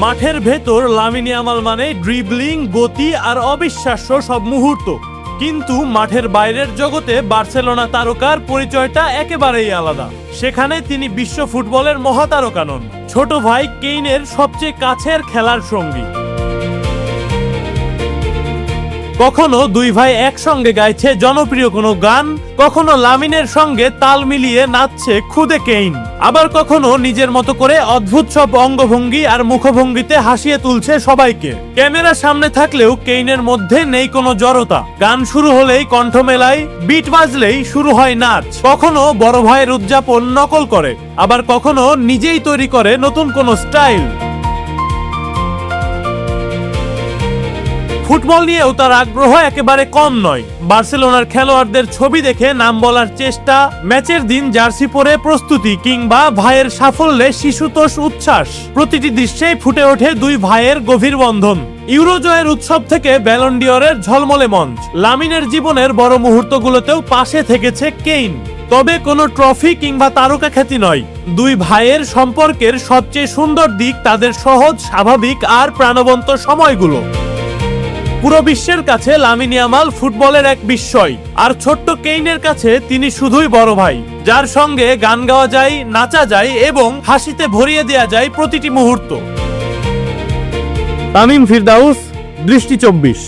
মাঠের ভেতর Lamine Yamal মানে ড্রিবলিং, গতি আর অবিশ্বাস্য সব মুহূর্ত। কিন্তু মাঠের বাইরের জগতে বার্সেলোনা তারকার পরিচয়টা একেবারেই আলাদা। সেখানে তিনি বিশ্ব ফুটবলের মহাতারকা নন, ছোট ভাই কেইনের সবচেয়ে কাছের খেলার সঙ্গী। কখনো দুই ভাই একসঙ্গে গাইছে জনপ্রিয় কোনো গান, কখনো লামিনের সঙ্গে তাল মিলিয়ে নাচছে খুদে কেইন, আবার কখনো নিজের মতো করে অদ্ভুত সব অঙ্গভঙ্গি আর মুখভঙ্গিতে হাসিয়ে তুলছে সবাইকে। ক্যামেরার সামনে থাকলেও কেইনের মধ্যে নেই কোনো জড়তা। গান শুরু হলেই কণ্ঠ মেলায়, বিট বাজলেই শুরু হয় নাচ। কখনো বড় ভাইয়ের উদযাপন নকল করে, আবার কখনো নিজেই তৈরি করে নতুন কোনো স্টাইল। ফুটবল নিয়েও তার আগ্রহ একেবারে কম নয়। বার্সেলোনার খেলোয়াড়দের ছবি দেখে নাম বলার চেষ্টা, ম্যাচের দিন জার্সি পরে প্রস্তুতি, কিংবা ভাইয়ের সাফল্যে শিশুতোষ উচ্ছ্বাস, প্রতিটি দৃশ্যেই ফুটে ওঠে দুই ভাইয়ের গভীর বন্ধন। ইউরো জয়ের উৎসব থেকে ব্যালন ডিওরের ঝলমলে মঞ্চ, লামিনের জীবনের বড় মুহূর্তগুলোতেও পাশে থেকেছে কেইন। তবে কোনো ট্রফি কিংবা তারকা খ্যাতি নয়, দুই ভাইয়ের সম্পর্কের সবচেয়ে সুন্দর দিক তাদের সহজ, স্বাভাবিক আর প্রাণবন্ত সময়গুলো। পুরো বিশ্বের কাছে লামিন ইয়ামাল ফুটবলের এক বিস্ময়, আর ছোট্ট কেইনের কাছে তিনি শুধুই বড় ভাই, যার সঙ্গে গান গাওয়া যায়, নাচা যায় এবং হাসিতে ভরিয়ে দেওয়া যায় প্রতিটি মুহূর্ত। তামিম ফিরদাউস, দৃষ্টি 24।